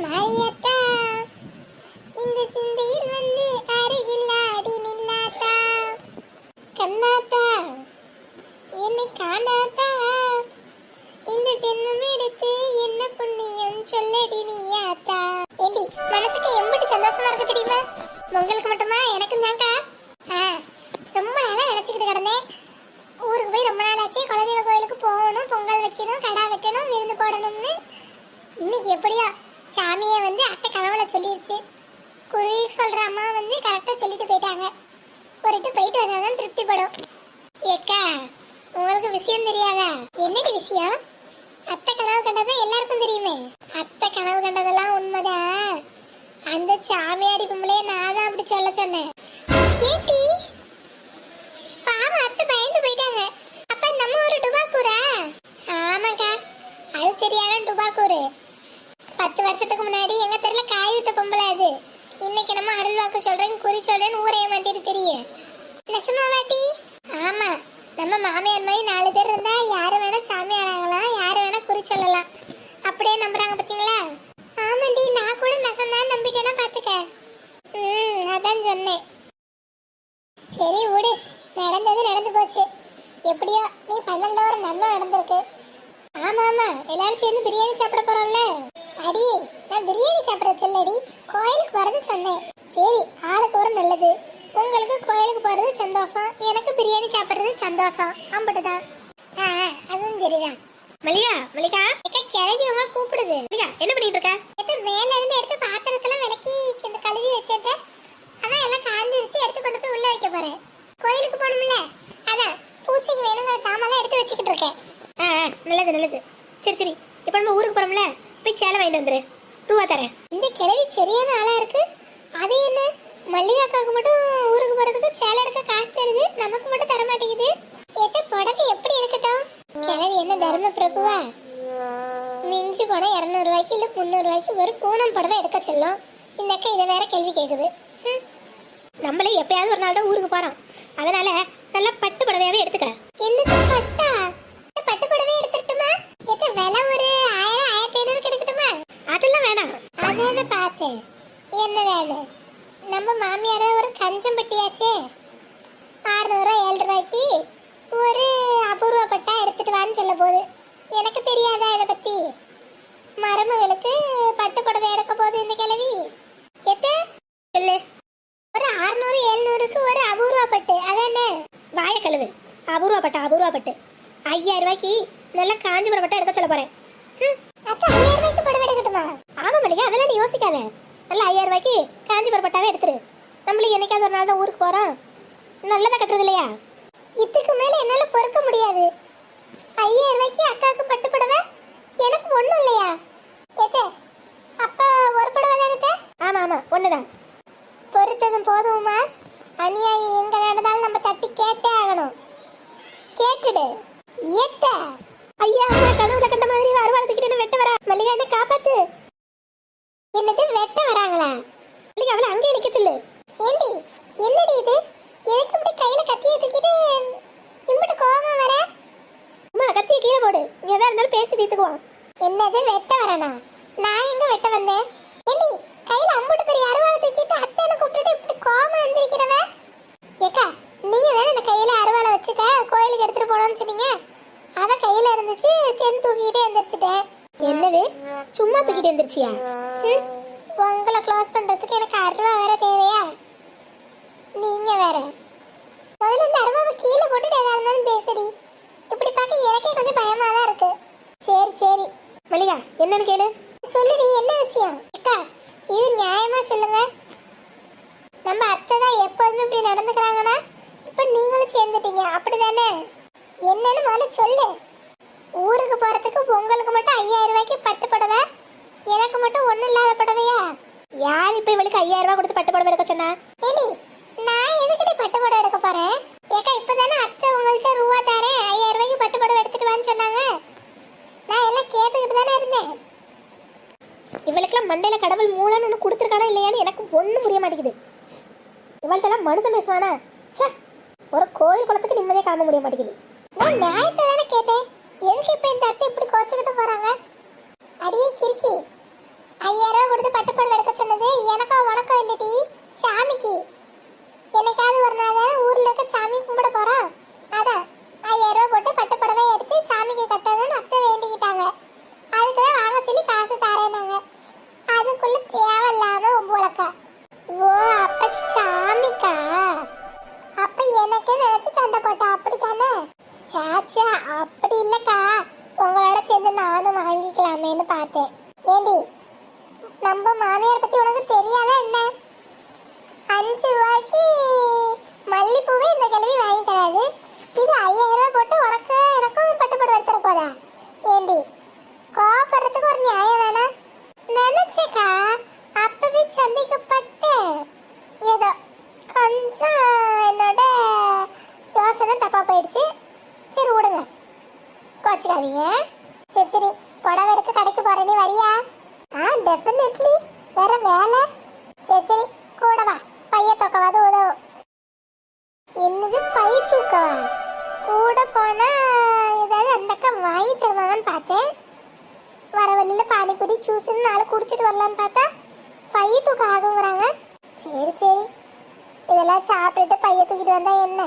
மாரியாத்தா இந்த சிந்தையில் வந்து அருகில் ஆடி நில்லாத்தா. கண்ணாத்தா என்னை காணாத்தா, இந்த ஜென்மம் எடுத்து என்ன புண்ணியம் சொல்லடி நீயாத்தா. ஏண்டி மனசுக்கு எம்பிட்டு சந்தோஷமா இருக்கு தெரியுமா? உங்களுக்கு மட்டுமா? எனக்கு தாங்க. ரொம்ப நாளா நினைச்சுக்கிட்டு கிடந்தேன், ஊருக்கு போய் ரொம்ப நாள் ஆச்சு, குலதெய்வ கோயிலுக்கு போகணும், பொங்கல் வைக்கணும், கடா வெட்டணும், விருந்து போடணும்னு. இன்னைக்கு எப்படியா சாமியை வந்து அத்தை கனவுல சொல்லிருச்சு. குருவி சொல்ற அம்மா வந்து கரெக்டா சொல்லிட்டு போயிட்டாங்க. போயிட்டு வந்தாதான் திருப்திப்படும். ஏக்கா உங்களுக்கு விஷயம் தெரியாதா? என்னடி விஷயம்? அத்தை கனவு கண்டதான் எல்லாருக்கும் தெரியுமே. அத்தை கனவு கண்டதெல்லாம் உண்மைதான். அந்த சாமியாடி பொம்பளைய நான் தான் அப்படி சொல்ல சொன்னேன். ஏட்டி பாவம், அத்தை பயந்து போயிட்டாங்க. அப்ப நம்ம ஒரு டுபாக்கூரா? ஆமாக்கா, அது சரியான டுபாக்கூரு. 10 வருஷத்துக்கு முன்னாடி எங்க தெருல காய் வித்த பொம்பளை அது. இன்னைக்கு நம்ம அருள் வாக்கு சொல்றேன், குறி சொல்றேன், ஊரைய மாத்திட்டு தெரியும். நெசமாவாட்டி? ஆமா, நம்ம மாமியார் மாதிரி 4 பேர் இருந்தா யாரு வேணா சாமியார் ஆகலாம், யாரு வேணா குறி சொல்லலாம். அப்படியே நம்புறாங்க பாத்தீங்களா? ஆமாண்டி, நான் கூட நெசந்தான் நம்பிட்டேன்னா பாத்துக்க. அதான் சொன்னேன். சரி விடு, நடந்தது நடந்து போச்சு. எப்படியோ நீ பண்ணல ஒரு நன்மை நடந்திருக்கு. ஆமா ஆமா, எல்லாரும் சேர்ந்து பிரியாணி சாப்பிட போறோம்ல. அடி, நான் பிரியாணி சாப்பிட சொல்லடி, கோயிலுக்கு போறது சொன்னேன். சரி, ஆளுக்கு ஒரு நல்லது. உங்களுக்கு கோயிலுக்கு போறது சந்தோஷம், எனக்கு பிரியாணி சாப்பிடுறது சந்தோஷம். அம்பட்டுதான். அதுவும் சரிதான். மல்லிகா கிளவி உங்களை கூப்பிடுது. மல்லிகா என்ன பண்ணிட்டு இருக்க? மேல இருந்து எடுத்து பாத்திரத்தெல்லாம் விளக்கி இந்த கழுவி வச்சத, அதான் எல்லாம் காஞ்சிருச்சு, எடுத்து கொண்டு போய் உள்ள வைக்க போறேன். கோயிலுக்கு போகணும்ல, அதான் பூசைக்கு வேணுங்கிற சாமான்லாம் எடுத்து வச்சுக்கிட்டு இருக்கேன். நல்லது. சரி, இப்போ நம்ம ஊருக்கு போறோம்ல, போய் சேலை வாங்கிட்டு வந்துரு, ரூபா தரேன். இந்த கிழவி சரியான ஆளா இருக்கு. அது என்ன, மல்லிகாக்காவுக்கு மட்டும் ஊருக்கு போறதுக்கு சேலை எடுக்க காசு தருது, நமக்கு மட்டும் தர மாட்டேங்குது. புடவை எப்படி இருக்கட்டும்? கிழவி என்ன தர்ம பிரபுவா? மிஞ்சி போனா 200 ரூபாய்க்கு இல்ல 300 ரூபாய்க்கு ஒரு பூனம் புடவை எடுக்க சொல்லும். இந்த அக்கா இதை வேற கேள்வி கேக்குது. நம்மளே எப்பயாவது ஒரு நாள் தான் ஊருக்கு போறோம், அதனால நல்லா பட்டு புடவையாவே எடுத்துக்க. என்னது பட்டா? பட்டு புடவை எடுத்துட்டுமா? விலை ஒரு 1000 1500 எடுக்கட்டுமா? அதெல்லாம் வேணாம். அதான பார்த்தேன். என்ன வேணும்? நம்ம மாமியார ஒரு கஞ்சம் பட்டியாச்சே, 600 7 ரூபாய்க்கு ஒரு அபூர்வ பட்டா எடுத்துட்டு வான்னு சொல்ல போகுது. எனக்கு தெரியாதா இதை பத்தி? மருமகளுக்கு பட்டு புடவை எடுக்க போகுது இந்த கிழவி. இல்லை, ஒரு 600 700க்கு ஒரு அபூர்வ பட்டு, அதானே? வாய கழுவு. அபூர்வ பட்டு 5000 ரூபாய்க்கு நல்லா காஞ்சிபுரம் பட்டா எடுக்க சொல்ல போறேன். அப்ப 5000 ரூபாய்க்கு புடவை எடுக்கட்டுமா? ஆமா மல்லிகா, அதெல்லாம் நீ யோசிக்காத. நல்லா 5000 ரூபாய்க்கு காஞ்சிபுரம் பட்டாவே எடுத்துரு. நம்மளும் என்னைக்காவது ஒரு நாள் தான் ஊருக்கு போறோம், நல்லதா கட்டுறது இல்லையா? இதுக்கு மேல என்னால பொறுக்க முடியாது. 5000 ரூபாய்க்கு அக்காவுக்கு பட்டு புடவை, எனக்கு ஒண்ணும் இல்லையா? அப்ப ஒரு புடவை தானே? ஆமா ஒண்ணுதான். பொறுத்ததும் போதுமா? அநியாயம் எங்க நடந்தாலும் நம்ம தட்டி கேட்டே ஆகணும். கேட்டுடு. ஐயா, கனவுல கண்ட மாதிரி அறுவாளத்துக்கிட்ட வெட்ட வரா. மல்லிகா என்ன காப்பாத்து. என்னது வெட்ட வராங்களா? மல்லிகா அவளை அங்கே நிக்க சொல்லு. ஏண்டி என்னடி இது? எதுக்கு இப்படி கையில கத்தியை தூக்கிட்டு இம்பிட்டு கோவமா வர? அம்மா கத்தியை கீழே போடு, எதா இருந்தாலும் பேசி தீர்த்துக்குவோம். என்னது வெட்ட வரனா? நான் எங்க வெட்ட வந்தேன்? ஏண்டி கையில அம்புட்டு பெரிய அறுவாளை தூக்கிட்டு அத்தைன்னு கூப்பிட்டுட்டு இப்படி கோவமா வந்திருக்கிறவ? ஏக்கா, நீங்க தானே இந்த கையில அறுவாளை வச்சுக்க கோயிலுக்கு எடுத்துட்டு போனோம்னு சொன்னீங்க. அத கையில இருந்துச்சு, சென் தூக்கிட்டே எந்திரிச்சிட்டேன். என்னது சும்மா தூக்கிட்டு எந்திரிச்சியா? உங்களை க்ளோஸ் பண்றதுக்கு எனக்கு அருவா வேற தேவையா? நீங்க வேற. முதல்ல இந்த அருவாவை கீழே போட்டுட்டு எதா இருந்தாலும் பேசுடி. இப்படி பார்க்க எனக்கே கொஞ்சம் பயமா தான் இருக்கு. சரி மல்லிகா, என்னன்னு கேளு. சொல்லுடி, என்ன விஷயம்? அக்கா, இது நியாயமா சொல்லுங்க. நம்ம அத்தை தான் எப்போதுமே இப்படி நடந்துக்கிறாங்கன்னா இப்ப நீங்களும் சேர்ந்துட்டீங்க, அப்படிதானே? என்னன்னு முதல்ல சொல்லு. ஊருக்கு போறதுக்கு உங்களுக்கு மட்டும் 5000 ரூபாய்க்கு பட்டு புடவை, எனக்கு மட்டும் ஒண்ணும் இல்லாத புடவையா? யார் இப்ப இவளுக்கு 5000 ரூபாய் கொடுத்து பட்டு புடவை எடுக்க சொன்னா? ஏடி, நான் எதுக்கு பட்டு புடவை எடுக்க போறேன்? ஏக்கா, இப்பதானே அத்தை உங்கள்கிட்ட ரூபா தரேன் 5000 ரூபாய்க்கு பட்டு புடவை எடுத்துட்டு வான்னு சொன்னாங்க. நான் எல்லாம் கேட்டுக்கிட்டு தானே இருந்தேன். இவளுக்கெல்லாம் மண்டையில கடவுள் மூலன்னு ஒண்ணு கொடுத்துருக்கானா இல்லையான்னு எனக்கு ஒண்ணும் புரிய மாட்டேங்குது. இவள்கிட்ட மனுஷன் பேசுவானா? ஒரு கோயில் குளத்துக்கு நிம்மதியா கிளம்ப முடிய மாட்டேங்குது. நான் நியாயத்தை தானே கேட்டேன், எதுக்கு இப்ப இந்த அத்தை இப்படி கோச்சுக்கிட்டு போறாங்க? அடியே கிறுக்கி, 5000 கொடுத்து பட்டுப்புடவை எடுக்க சொன்னது எனக்கா உனக்கா இல்லடி, சாமிக்கு. என்னைக்காவது ஒரு நாள் தானே ஊர்ல இருக்க சாமி கும்பிட போறோம். அதான் 5000 போட்டு பட்டுப்புடவை எடுத்து சாமிக்கு கட்டணும்னு அத்தை வேண்டிக்கிட்டாங்க. அதுக்குதான் வாங்க சொல்லி காசு தாரேனாங்க. அதுக்குள்ள தேவையில்லாம உம்புழக்கா. ஓ அப்ப சாமிக்கா? அப்ப எனக்கு நினைச்சு சண்டை போட்டா அப்படித்தானே? சாச்சா அப்படி இல்லக்கா, உங்களோட சேர்ந்து நானும் வாங்கிக்கலாமேன்னு பார்த்தேன். ஏண்டி நம்ம மாமியார் பத்தி உனக்கு தெரியாதா என்ன? 5 ரூபாய்க்கு மல்லிப்பூவே இந்த கிழவி வாங்கி தராது. இது 5000 போட்டு உனக்கு எனக்கும் பட்டுப்பட்டு எடுத்துட போதா? ஏண்டி கோபப்படுறதுக்கு ஒரு நியாயம் வேணாம்? நினைச்சக்கா அப்பவே சந்திக்கப்பட்டேன். ஏதோ கொஞ்சம் என்னோட யோசனை தப்பா போயிடுச்சு. சரி விடுங்க, கோச்சுக்காதீங்க. சரி சரி, புடவை எடுக்க கடைக்கு போறேன், நீ வரியா? டெஃபினெட்லி. வேற வேலை? சரி சரி கூட வா, பைய தூக்கவாது உதவும். என்னது பை தூக்கவா? கூட போனா ஏதாவது அந்த அக்கா வாங்கி தருவாங்கன்னு பார்த்தேன். வர வழியில பானிபூரி ஜூஸ்ன்னு 4 குடிச்சிட்டு வரலான்னு பார்த்தா பைய தூக்கம் ஆகுங்கிறாங்க. சரி சரி, இதெல்லாம் சாப்பிட்டுட்டு பைய தூக்கிட்டு வந்தா என்ன?